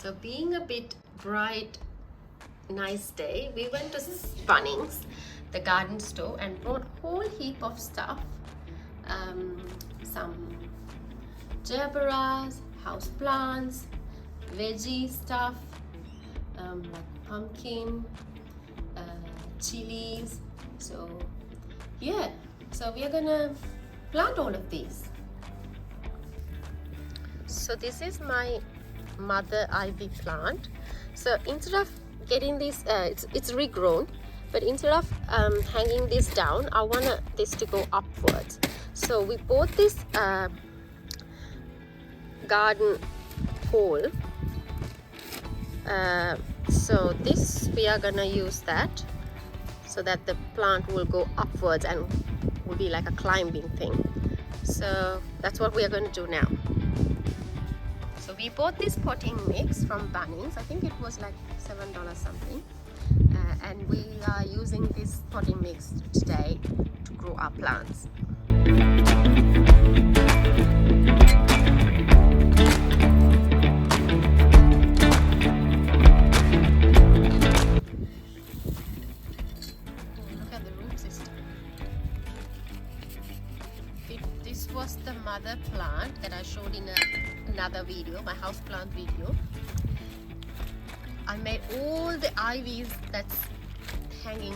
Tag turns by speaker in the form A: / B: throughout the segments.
A: So being a bit bright, nice day, we went to Bunnings, the garden store, and brought a whole heap of stuff. Some gerberas, house plants, veggie stuff, like pumpkin, chilies. So yeah, so we are gonna plant all of these. So this is my mother ivy plant. So instead of getting this, it's regrown, but instead of hanging this down, I want this to go upwards. So we bought this garden pole. So this, we are gonna use that so that the plant will go upwards and will be like a climbing thing. So that's what we are going to do now. So we bought this potting mix from Bunnings. I think it was like $7 something. And we are using this potting mix today to grow our plants. This was the mother plant that I showed in another video, my house plant video. I made all the ivies that's hanging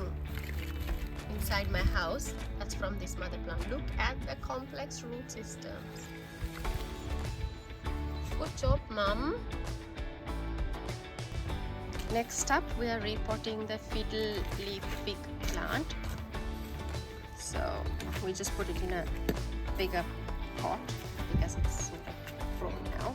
A: inside my house. That's from this mother plant. Look at the complex root systems. Good job, Mum. Next up, we are repotting the fiddle leaf fig plant. So we just put it in a bigger pot because it's sort of grown now.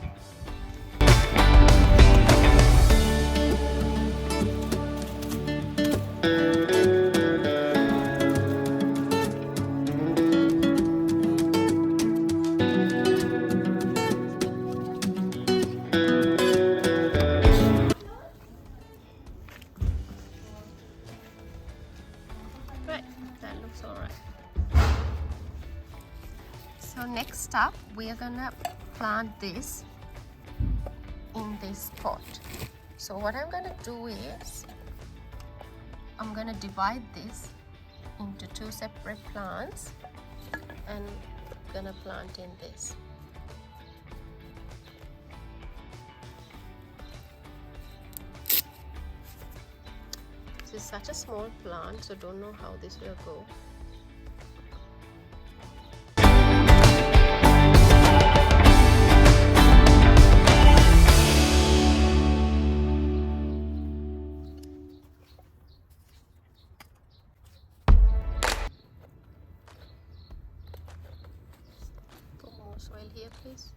A: Right, that looks all right. So next up, we are gonna plant this in this pot. So what I'm gonna do is, I'm gonna divide this into two separate plants and gonna plant in this. This is such a small plant, so don't know how this will go. Soil here, please.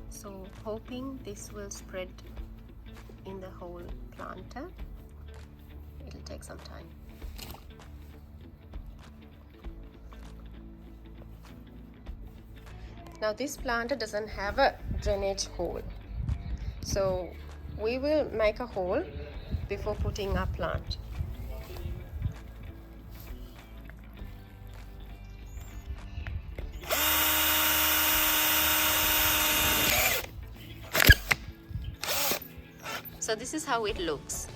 A: So hoping this will spread in the whole planter. It'll take some time. Now this planter doesn't have a drainage hole, so we will make a hole before putting our plant. So this is how it looks.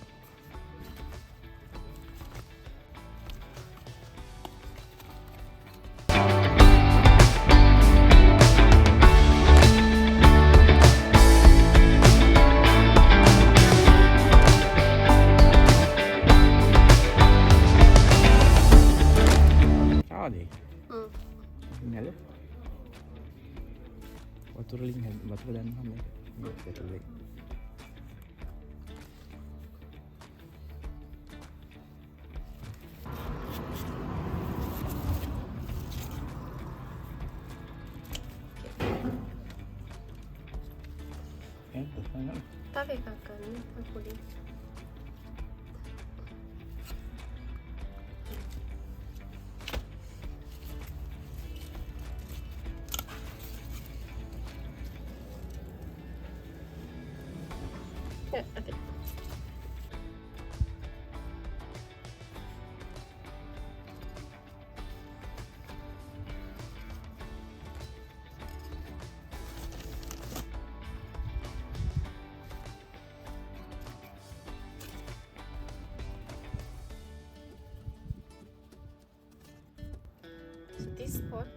B: Tinggal water ling water dan ham ya water ling.
A: Tapi kakak ni aku di. Yeah, okay. this pot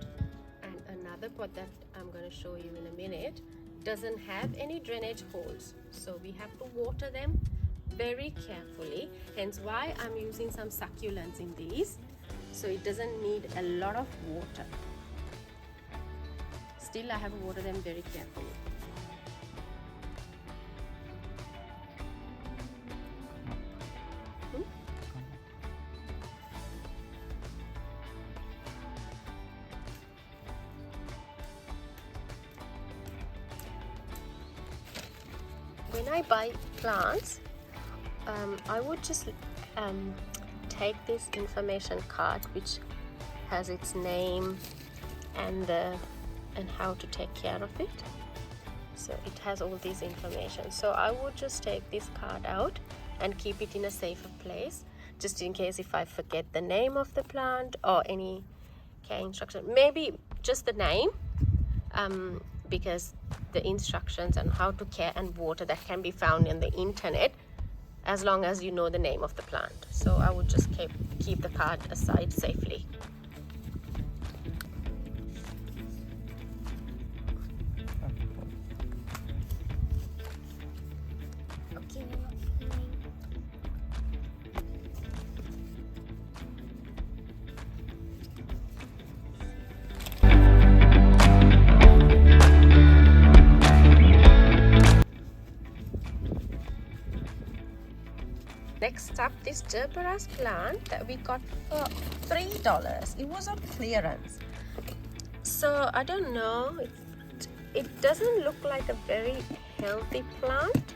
A: and another pot that I'm going to show you in a minute doesn't have any drainage holes, so we have to water them very carefully, hence why I'm using some succulents in these, so it doesn't need a lot of water. Still I have to water them very carefully. When I buy plants, I would just take this information card which has its name and how to take care of it. So it has all this information. So I would just take this card out and keep it in a safer place, just in case if I forget the name of the plant or any care instruction. Maybe just the name, because the instructions on how to care and water that can be found in the internet, as long as you know the name of the plant. So I would just keep the card aside safely. Okay. Next up, this Gerberas plant that we got for $3. It was on clearance. So I don't know, it doesn't look like a very healthy plant,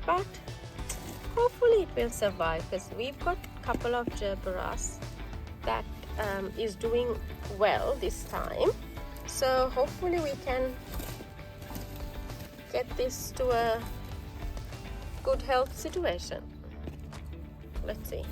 A: but hopefully it will survive, because we've got a couple of Gerberas that is doing well this time. So hopefully we can get this to a good health situation. Let's see.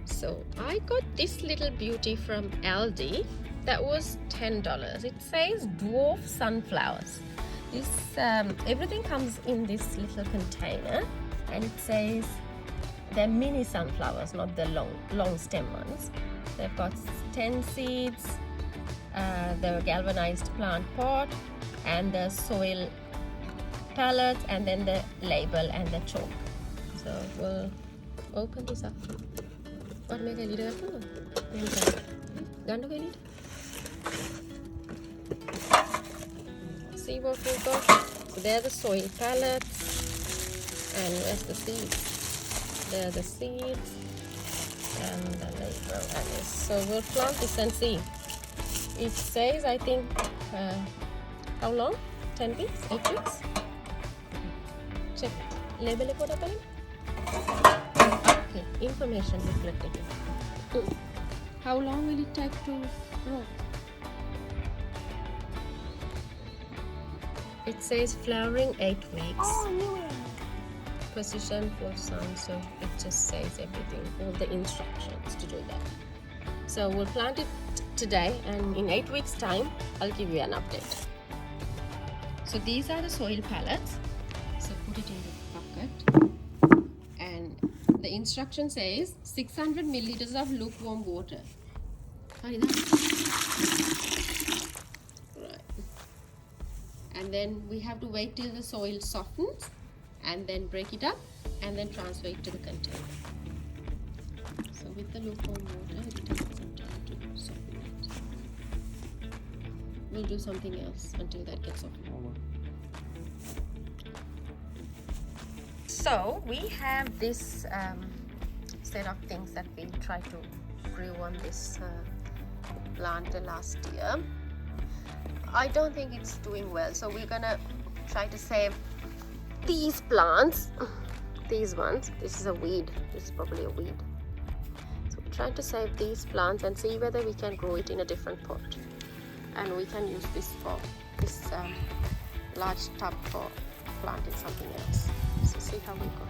A: So I got this little beauty from Aldi that was $10. It says dwarf sunflowers. This everything comes in this little container, and it says they're mini sunflowers, not the long stem ones. They've got 10 seeds, the galvanized plant pot, and the soil pellets, and then the label and the chalk. So we'll open this up. What make a leader of Gandogani? See what we got. So they're the soil pellets, and where's the seeds? They're the seeds and the label and this. So we'll plant this and see. It says, I think, how long? 10 weeks? 8 weeks? Check. Label it what happened? Okay, information reflected here. How long will it take to grow? It says flowering 8 weeks.
C: Oh, no.
A: Position for sun, so it just says everything, all the instructions to do that. So we'll plant it today, and in 8 weeks time I'll give you an update. So these are the soil pellets. So put it in the bucket, and the instruction says 600 milliliters of lukewarm water. Right. And then we have to wait till the soil softens, and then break it up, and then transfer it to the container. So with the lukewarm water, it takes some time to soften it. We'll do something else until that gets softened. So we have this set of things that we tried to grew on this plant last year. I don't think it's doing well, so we're gonna try to save these plants, these ones. This is a weed, this is probably a weed. So we're trying to save these plants and see whether we can grow it in a different pot. and we can use this for this large tub for planting something else. So see how we go.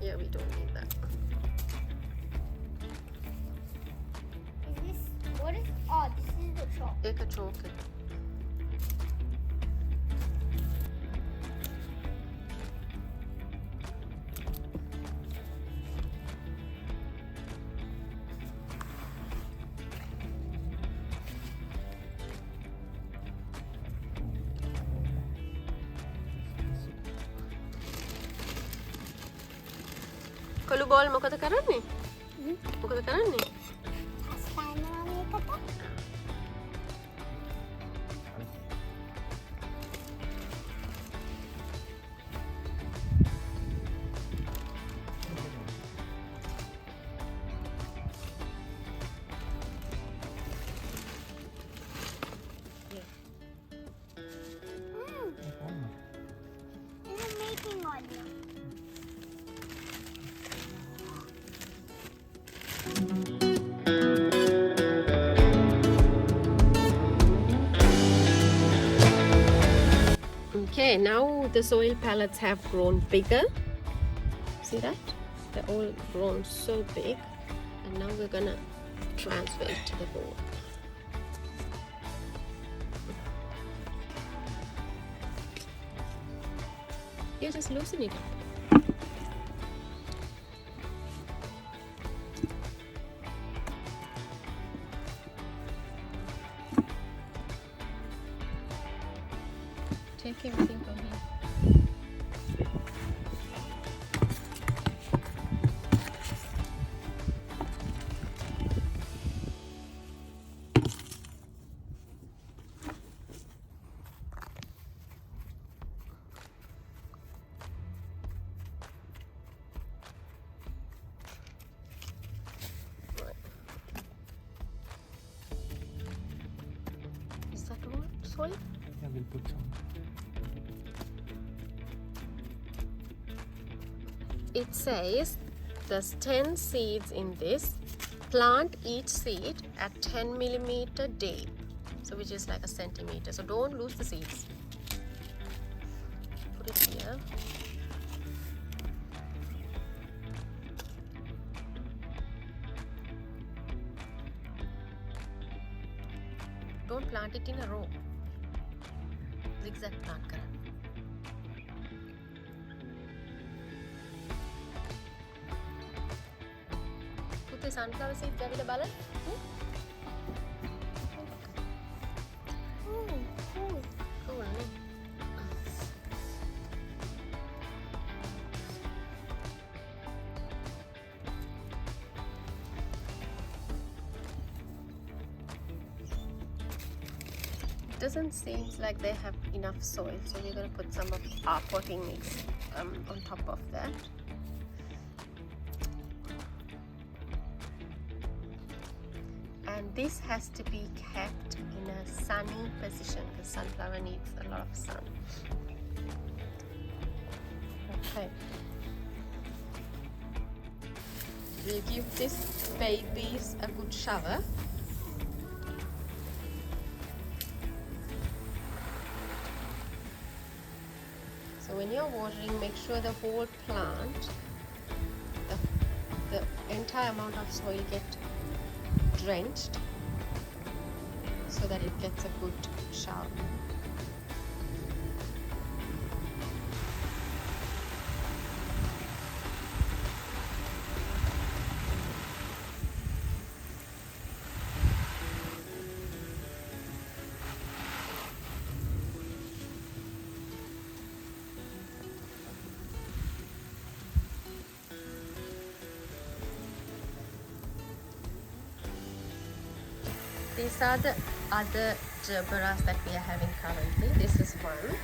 A: Yeah, we don't need that.
C: Is this, what is, oh, this is the chalk.
A: एक chalk है. කළු ball මොකද කරන්නේ? මොකද කරන්නේ?
C: අස්පෑනවා මේකට. Is it making oil?
A: Okay, now the soil pellets have grown bigger. See that? They're all grown so big. And now we're gonna transfer it to the bowl. Yeah, just loosen it up. Take everything from here. Right. Is that all soil?
B: Yeah, we'll put some.
A: It says there's 10 seeds in this. Plant each seed at 10 millimeter deep, so which is like a centimeter. So don't lose the seeds. Put it here. Don't plant it in a row. Zigzag plant kara. පුතේ sunflower seeds ඇවිල්ලා බලන්න. Cool නේ. It doesn't seem like they have enough soil, so we're going to put some of our potting mix on top of that. And this has to be kept in a sunny position because sunflower needs a lot of sun. Okay. We'll give these babies a good shower. So when you're watering, make sure the whole plant, the entire amount of soil get drenched so that it gets a good shower. These are the other gerberas that we are having currently. This is one.